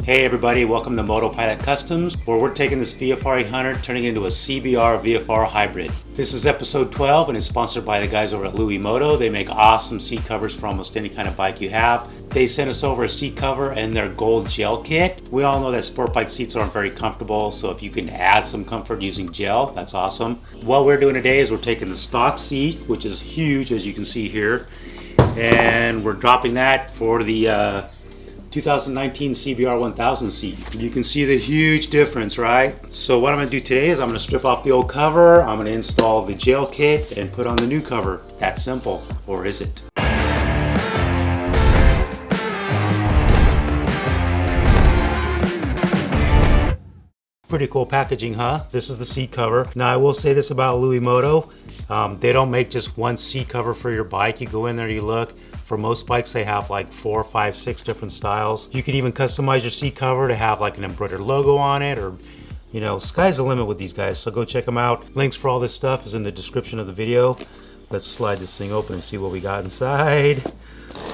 Hey everybody, welcome to Moto Pilot Customs, where we're taking this VFR800, turning it into a CBR VFR hybrid. This is episode 12 and is sponsored by the guys over at LuiMoto. They make awesome seat covers for almost any kind of bike you have. They sent us over a seat cover and their gold gel kit. We all know that sport bike seats aren't very comfortable, so if you can add some comfort using gel, that's awesome. What we're doing today is we're taking the stock seat, which is huge as you can see here, and we're dropping that for the 2019 CBR 1000 seat. You can see the huge difference, right? So what I'm gonna do today is I'm gonna strip off the old cover, I'm gonna install the gel kit and put on the new cover. That simple, or is it? Pretty cool packaging, huh? This is the seat cover. Now I will say this about LuiMoto. They don't make just one seat cover for your bike. You go in there, you look. For most bikes, they have like 4, 5, 6 different styles. You can even customize your seat cover to have like an embroidered logo on it, or you know, sky's the limit with these guys. So go check them out. Links for all this stuff is in the description of the video. Let's slide this thing open and see what we got inside.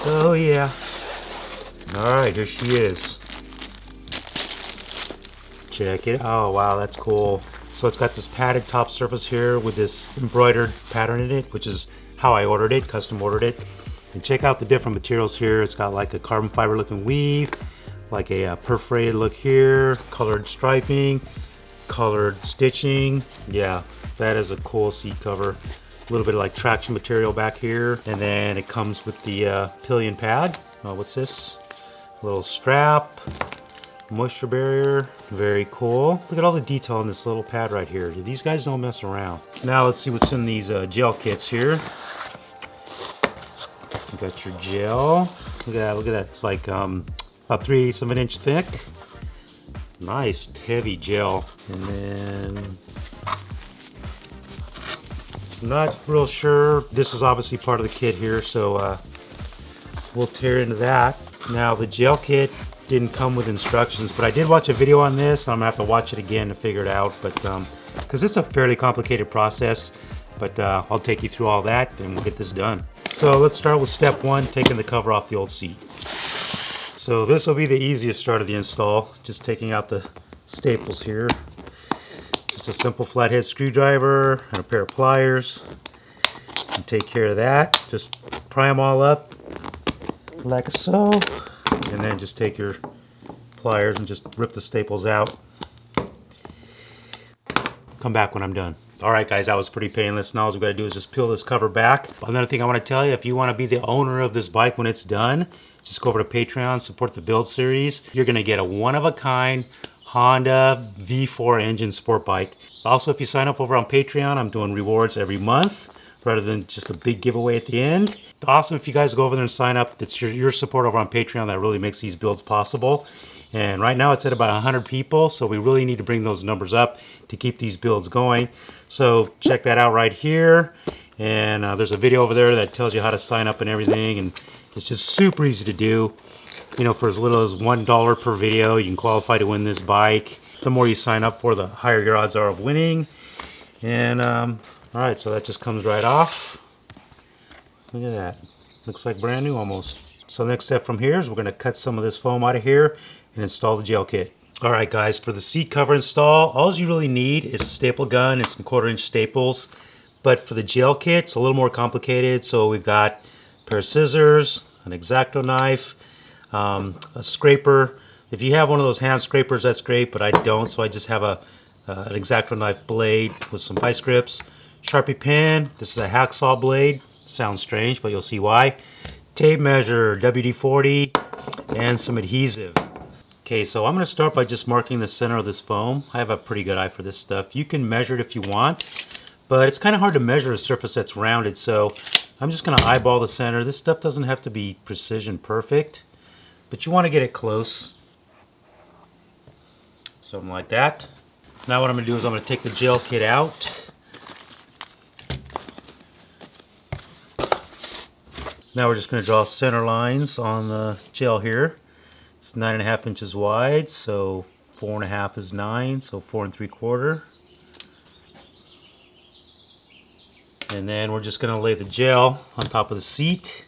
Oh yeah. All right, here she is. Check it. Oh wow, that's cool. So it's got this padded top surface here with this embroidered pattern in it, which is how I ordered it, custom ordered it. And check out the different materials here. It's got like a carbon fiber looking weave, like a perforated look here, colored striping, colored stitching. Yeah, that is a cool seat cover. A little bit of like traction material back here. And then it comes with the pillion pad. What's this? A little strap, moisture barrier. Very cool. Look at all the detail on this little pad right here. These guys don't mess around. Now let's see what's in these gel kits here. You got your gel. Look at that, look at that. It's like about 3/8 of an inch thick. Nice, heavy gel. And then, I'm not real sure. This is obviously part of the kit here, so we'll tear into that. Now the gel kit didn't come with instructions, but I did watch a video on this. I'm gonna have to watch it again to figure it out, but because it's a fairly complicated process, but I'll take you through all that and we'll get this done. So let's start with step one, taking the cover off the old seat. So this will be the easiest start of the install, just taking out the staples here. Just a simple flathead screwdriver and a pair of pliers. And take care of that. Just pry them all up like so. And then just take your pliers and just rip the staples out. Come back when I'm done. All right guys, that was pretty painless. Now all we gotta do is just peel this cover back. Another thing I wanna tell you, if you wanna be the owner of this bike when it's done, just go over to Patreon, support the build series. You're gonna get a one-of-a-kind Honda V4 engine sport bike. Also, if you sign up over on Patreon, I'm doing rewards every month rather than just a big giveaway at the end. It's awesome if you guys go over there and sign up. It's your support over on Patreon that really makes these builds possible. And right now it's at about 100 people, so we really need to bring those numbers up to keep these builds going. So check that out right here. And there's a video over there that tells you how to sign up and everything. And it's just super easy to do. You know, for as little as $1 per video, you can qualify to win this bike. The more you sign up for, the higher your odds are of winning. And all right, so that just comes right off. Look at that. Looks like brand new almost. So the next step from here is we're gonna cut some of this foam out of here and install the gel kit. All right guys, for the seat cover install, all you really need is a staple gun and some 1/4-inch staples. But for the gel kit, it's a little more complicated. So we've got a pair of scissors, an X-Acto knife, a scraper. If you have one of those hand scrapers, that's great, but I don't, so I just have an X-Acto knife blade with some vice grips, Sharpie pen. This is a hacksaw blade. Sounds strange, but you'll see why. Tape measure, WD-40, and some adhesive. Okay, so I'm going to start by just marking the center of this foam. I have a pretty good eye for this stuff. You can measure it if you want, but it's kind of hard to measure a surface that's rounded, so I'm just going to eyeball the center. This stuff doesn't have to be precision perfect, but you want to get it close. Something like that. Now what I'm going to do is I'm going to take the gel kit out. Now we're just going to draw center lines on the gel here. It's 9.5 inches wide, so 4.5 is 9, so 4 3/4. And then we're just going to lay the gel on top of the seat.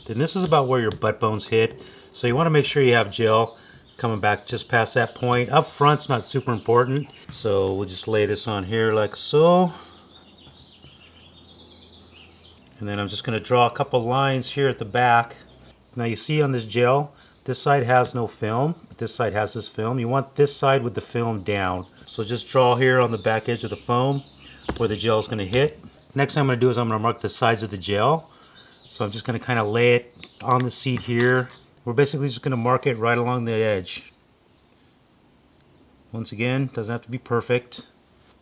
Then this is about where your butt bones hit. So you want to make sure you have gel coming back just past that point. Up front's not super important, so we'll just lay this on here like so. And then I'm just going to draw a couple lines here at the back. Now you see on this gel, this side has no film, but this side has this film. You want this side with the film down. So just draw here on the back edge of the foam where the gel is going to hit. Next thing I'm going to do is I'm going to mark the sides of the gel. So I'm just going to kind of lay it on the seat here. We're basically just going to mark it right along the edge. Once again, doesn't have to be perfect.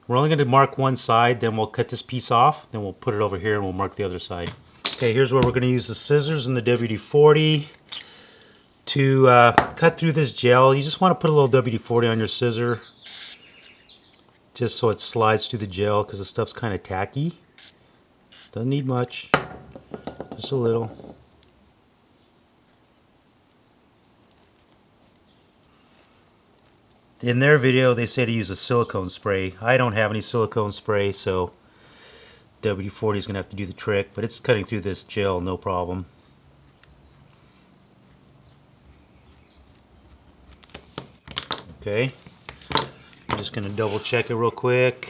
We're only going to mark one side, then we'll cut this piece off, then we'll put it over here and we'll mark the other side. Okay, here's where we're going to use the scissors and the WD-40 to cut through this gel. You just want to put a little WD-40 on your scissor just so it slides through the gel because the stuff's kind of tacky. Doesn't need much, just a little. In their video, they say to use a silicone spray. I don't have any silicone spray, so WD-40 is going to have to do the trick, but it's cutting through this gel no problem. Okay, I'm just going to double check it real quick.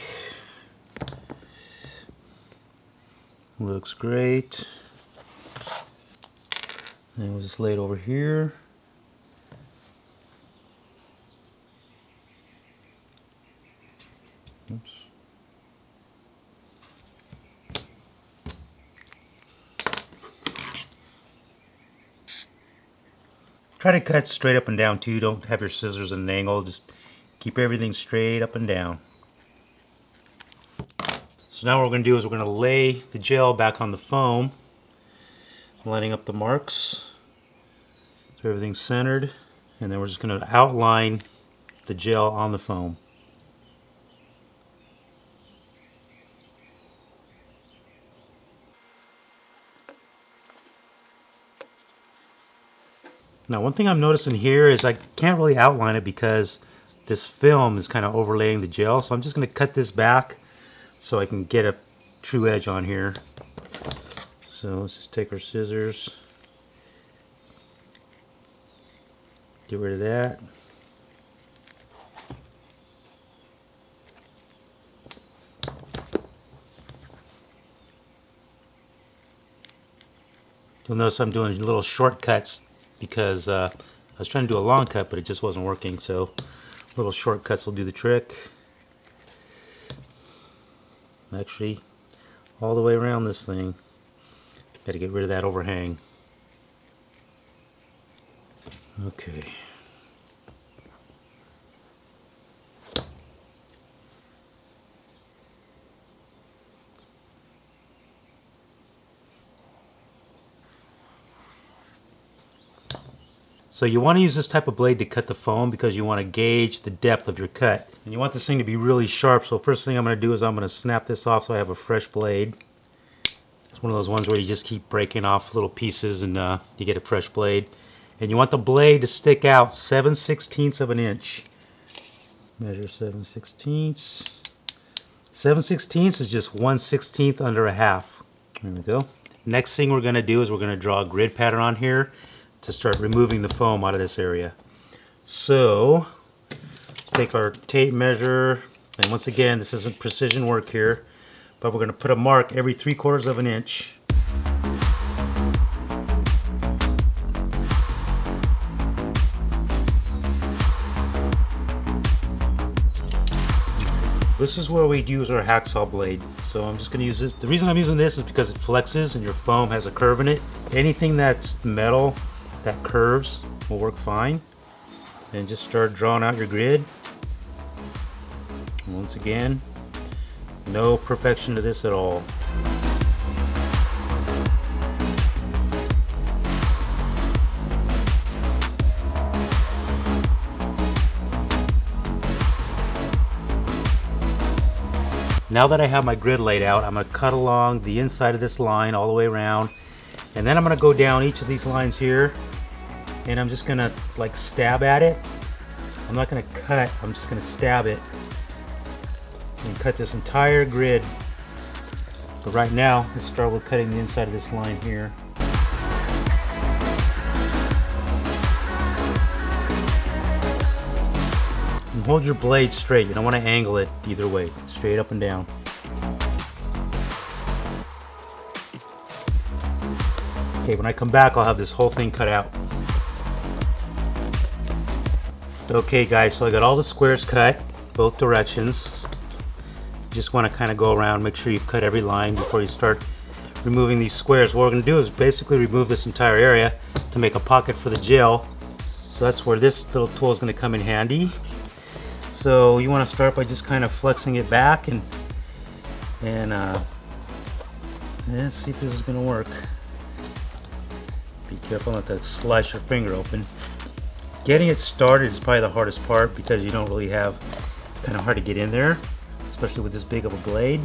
Looks great. And we'll just lay it over here. Oops. Try to cut straight up and down too. Don't have your scissors at an angle. Just keep everything straight up and down. So now what we're going to do is we're going to lay the gel back on the foam, lining up the marks so everything's centered, and then we're just going to outline the gel on the foam. Now one thing I'm noticing here is I can't really outline it because this film is kind of overlaying the gel, so I'm just going to cut this back so I can get a true edge on here. So let's just take our scissors, get rid of that. You'll notice I'm doing little shortcuts because I was trying to do a long cut, but it just wasn't working, so little shortcuts will do the trick. Actually, all the way around this thing. Got to get rid of that overhang. Okay. So you want to use this type of blade to cut the foam because you want to gauge the depth of your cut. And you want this thing to be really sharp, so first thing I'm going to do is I'm going to snap this off so I have a fresh blade. It's one of those ones where you just keep breaking off little pieces and you get a fresh blade. And you want the blade to stick out 7/16 of an inch. Measure 7/16. 7/16 is just 1/16 under a half. There we go. Next thing we're going to do is we're going to draw a grid pattern on here to start removing the foam out of this area. So take our tape measure, and once again this isn't precision work here, but we're going to put a mark every 3/4 of an inch. This is where we use our hacksaw blade. So I'm just going to use this. The reason I'm using this is because it flexes and your foam has a curve in it. Anything that's metal that curves will work fine. And just start drawing out your grid. Once again, no perfection to this at all. Now that I have my grid laid out, I'm going to cut along the inside of this line all the way around, and then I'm going to go down each of these lines here, and I'm just going to like stab at it. I'm not going to cut, I'm just going to stab it and cut this entire grid. But right now, let's start with cutting the inside of this line here. hold your blade straight. You don't want to angle it either way, straight up and down. Okay, when I come back, I'll have this whole thing cut out. Okay guys, so I got all the squares cut, both directions. You just want to kind of go around, make sure you've cut every line before you start removing these squares. What we're going to do is basically remove this entire area to make a pocket for the gel. So that's where this little tool is going to come in handy. So you want to start by just kind of flexing it back and let's see if this is going to work. Be careful not to slice your finger open. Getting it started is probably the hardest part because you don't really have, it's kind of hard to get in there, especially with this big of a blade.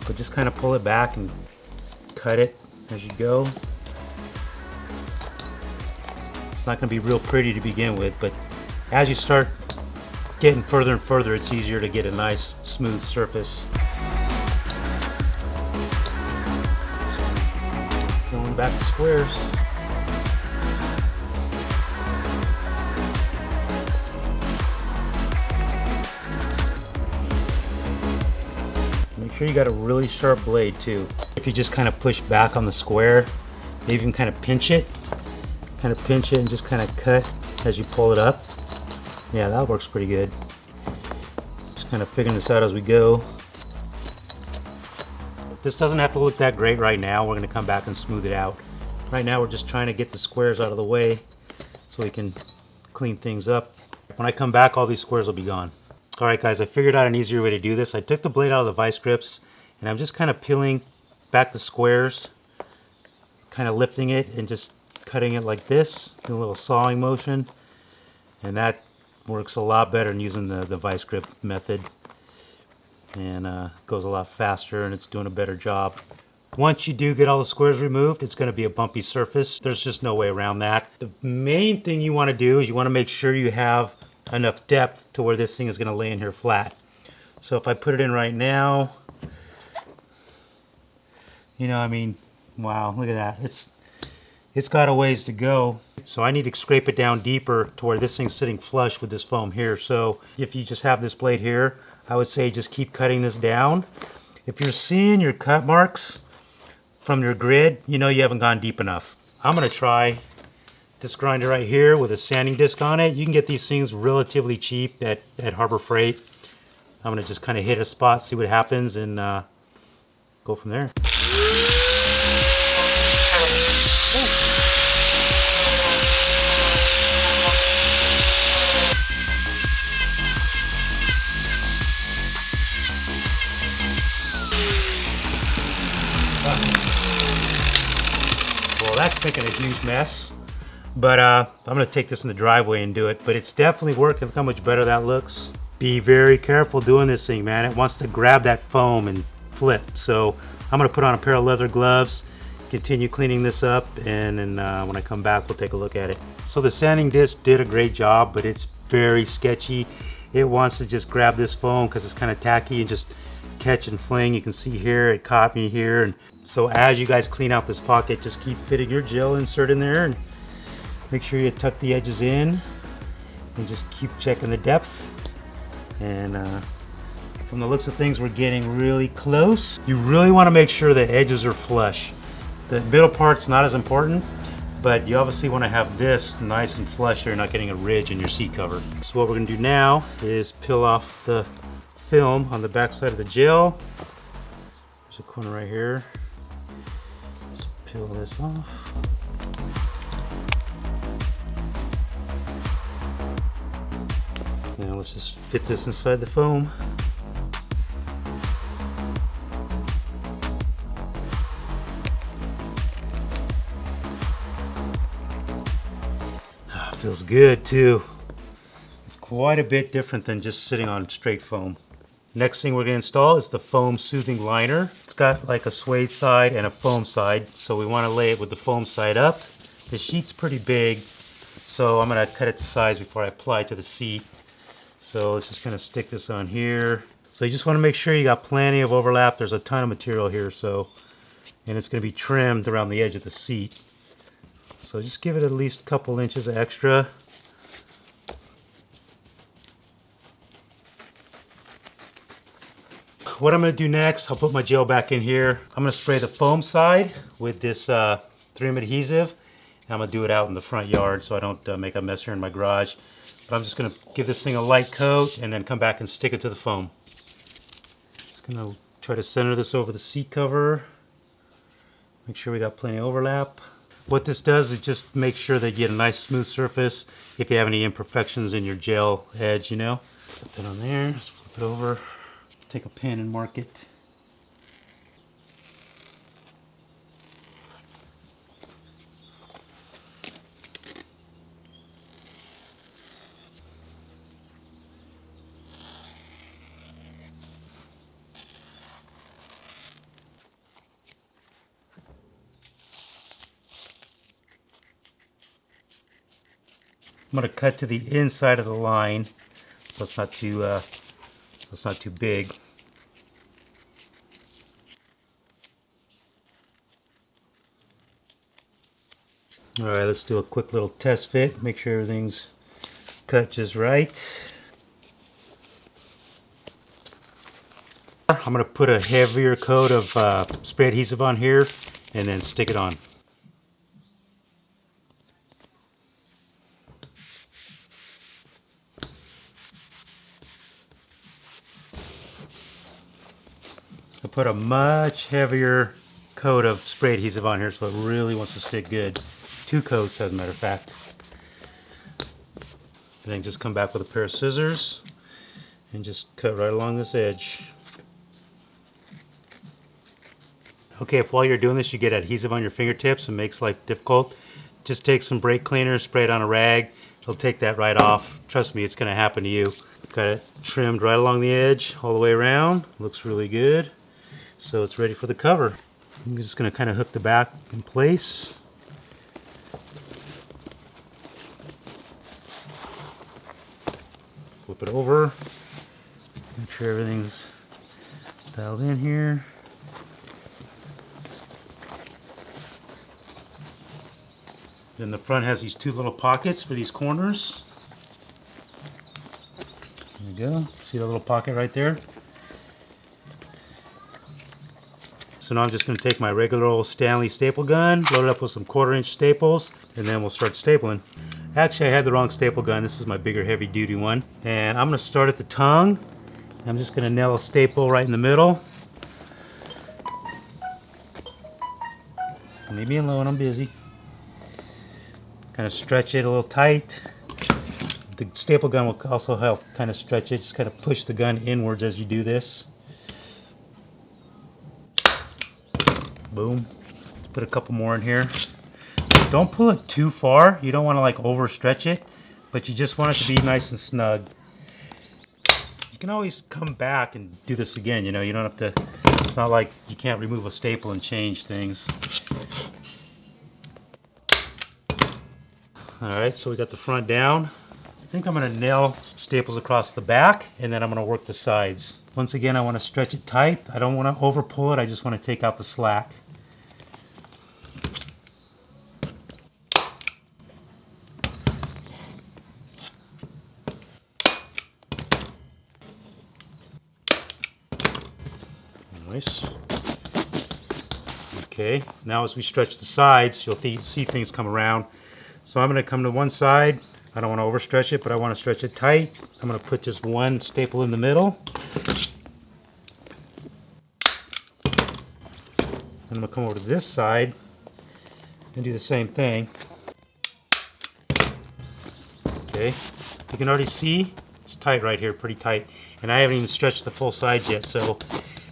But just kind of pull it back and cut it as you go. It's not going to be real pretty to begin with, but as you start getting further and further, it's easier to get a nice smooth surface. Going back to squares. Make sure you got a really sharp blade too. If you just kind of push back on the square, maybe even kind of pinch it and just kind of cut as you pull it up. Yeah, that works pretty good. Just kind of figuring this out as we go. This doesn't have to look that great right now. We're going to come back and smooth it out. Right now we're just trying to get the squares out of the way so we can clean things up. When I come back, all these squares will be gone. Alright guys, I figured out an easier way to do this. I took the blade out of the vice grips and I'm just kind of peeling back the squares, kind of lifting it and just cutting it like this, doing a little sawing motion, and that works a lot better than using the vice grip method, and goes a lot faster and it's doing a better job. Once you do get all the squares removed, it's going to be a bumpy surface. There's just no way around that. The main thing you want to do is you want to make sure you have enough depth to where this thing is going to lay in here flat. So if I put it in right now, you know, I mean, wow, look at that. It's got a ways to go. So I need to scrape it down deeper to where this thing's sitting flush with this foam here. So if you just have this blade here, I would say just keep cutting this down. If you're seeing your cut marks from your grid, you know you haven't gone deep enough. I'm going to try this grinder right here with a sanding disc on it. You can get these things relatively cheap at Harbor Freight. I'm going to just kind of hit a spot, see what happens, and go from there. Well, that's making a huge mess, but I'm going to take this in the driveway and do it, but it's definitely working. Look how much better that looks. Be very careful doing this thing, man. It wants to grab that foam and flip. So I'm going to put on a pair of leather gloves, continue cleaning this up, and then when I come back, we'll take a look at it. So the sanding disc did a great job, but it's very sketchy. It wants to just grab this foam because it's kind of tacky and just catch and fling. You can see here, it caught me here. And so as you guys clean out this pocket, just keep fitting your gel insert in there and make sure you tuck the edges in and just keep checking the depth. And from the looks of things, we're getting really close. You really want to make sure the edges are flush. The middle part's not as important, but you obviously want to have this nice and flush so you're not getting a ridge in your seat cover. So what we're going to do now is peel off the film on the back side of the gel. There's a corner right here. Just peel this off. Now let's just fit this inside the foam. Feels good too. It's quite a bit different than just sitting on straight foam. Next thing we're going to install is the foam soothing liner. It's got like a suede side and a foam side, so we want to lay it with the foam side up. The sheet's pretty big, so I'm going to cut it to size before I apply it to the seat. So let's just kind of stick this on here. So you just want to make sure you got plenty of overlap. There's a ton of material here, so, and it's going to be trimmed around the edge of the seat. So just give it at least a couple inches extra. what I'm gonna do next, I'll put my gel back in here. I'm gonna spray the foam side with this 3M adhesive. And I'm gonna do it out in the front yard so I don't make a mess here in my garage. But I'm just gonna give this thing a light coat and then come back and stick it to the foam. Just gonna try to center this over the seat cover. Make sure we got plenty of overlap. What this does is just make sure that you get a nice smooth surface if you have any imperfections in your gel edge, you know. Put that on there, just flip it over. Take a pen and mark it. I'm going to cut to the inside of the line so it's not too big. All right, let's do a quick little test fit. Make sure everything's cut just right. I'm going to put a heavier coat of spray adhesive on here and then stick it on. I put a much heavier coat of spray adhesive on here so it really wants to stick good. 2 coats as a matter of fact. And then just come back with a pair of scissors and just cut right along this edge. Okay, if while you're doing this you get adhesive on your fingertips and makes life difficult, just take some brake cleaner, spray it on a rag. It'll take that right off. Trust me, it's going to happen to you. Got it trimmed right along the edge all the way around. Looks really good. So it's ready for the cover. I'm just going to kind of hook the back in place. Flip it over. Make sure everything's dialed in here. Then the front has these 2 little pockets for these corners. There you go. See the little pocket right there? So now I'm just going to take my regular old Stanley staple gun, load it up with some 1/4-inch staples, and then we'll start stapling. Actually, I had the wrong staple gun. This is my bigger heavy duty one. And I'm going to start at the tongue. I'm just going to nail a staple right in the middle. Leave me alone, I'm busy. Kind of stretch it a little tight. The staple gun will also help kind of stretch it. Just kind of push the gun inwards as you do this. Boom. Let's put a couple more in here. Don't pull it too far. You don't want to like overstretch it, but you just want it to be nice and snug. You can always come back and do this again, you know. You don't have to, it's not like you can't remove a staple and change things. Alright, so we got the front down. I think I'm going to nail some staples across the back, and then I'm going to work the sides. Once again, I want to stretch it tight. I don't want to over pull it. I just want to take out the slack. Nice. Okay, now as we stretch the sides, you'll see things come around. So I'm going to come to one side. I don't want to overstretch it, but I want to stretch it tight. I'm going to put just one staple in the middle. I'm going to come over to this side and do the same thing. Okay, you can already see it's tight right here, pretty tight. And I haven't even stretched the full side yet, so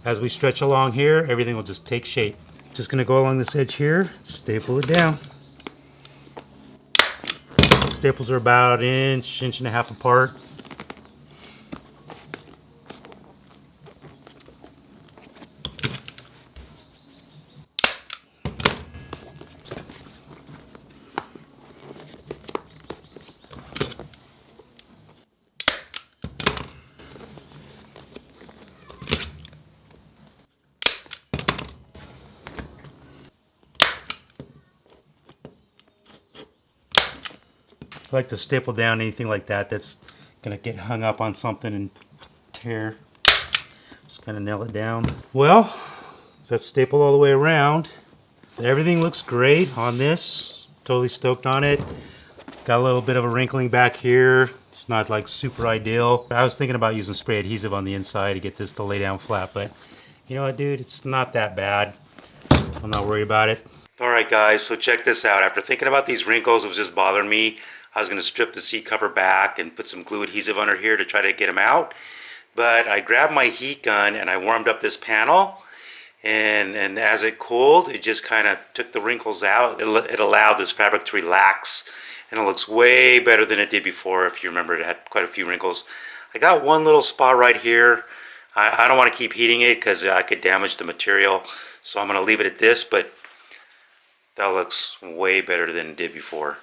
as we stretch along here, everything will just take shape. Just going to go along this edge here, staple it down. Staples are about an inch, 1.5 inches apart. I like to staple down anything like that that's gonna get hung up on something and tear. Just kind of nail it down. Well, that's stapled all the way around. Everything looks great on this. Totally stoked on it. Got a little bit of a wrinkling back here. It's not like super ideal. I was thinking about using spray adhesive on the inside to get this to lay down flat, but you know what, dude? It's not that bad. I'm not worried about it. All right, guys, so check this out. After thinking about these wrinkles, it was just bothering me. I was going to strip the seat cover back and put some glue adhesive under here to try to get them out. But I grabbed my heat gun and I warmed up this panel. And as it cooled, it just kind of took the wrinkles out. It allowed this fabric to relax. And it looks way better than it did before. If you remember, it had quite a few wrinkles. I got one little spot right here. I don't want to keep heating it because I could damage the material. So I'm going to leave it at this, but that looks way better than it did before.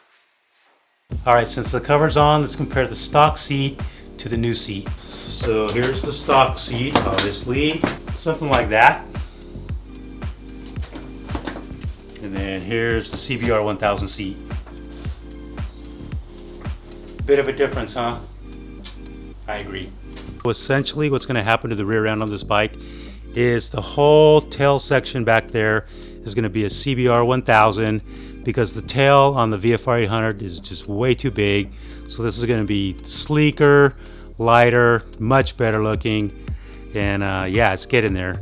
All right, since the cover's on, let's compare the stock seat to the new seat. So here's the stock seat, obviously, something like that. And then here's the CBR 1000 seat. Bit of a difference, huh? I agree. Essentially, what's going to happen to the rear end on this bike is the whole tail section back there is going to be a CBR 1000 because the tail on the VFR800 is just way too big. So this is going to be sleeker, lighter, much better looking, and yeah, it's getting there.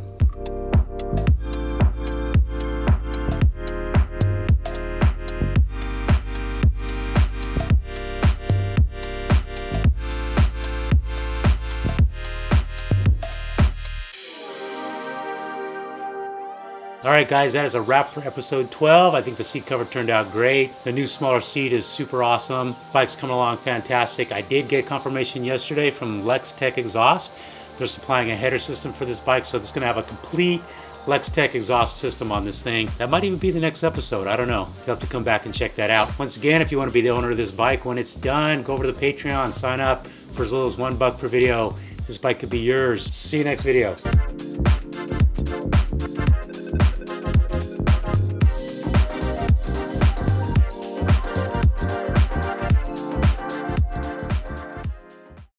Alright guys, that is a wrap for episode 12. I think the seat cover turned out great. The new smaller seat is super awesome. Bike's coming along fantastic. I did get confirmation yesterday from LexTek exhaust. They're supplying a header system for this bike, so it's going to have a complete LexTek exhaust system on this thing. That might even be the next episode, I don't know. You'll have to come back and check that out. Once again, if you want to be the owner of this bike, when it's done, go over to the Patreon, sign up for as little as $1 per video. This bike could be yours. See you next video.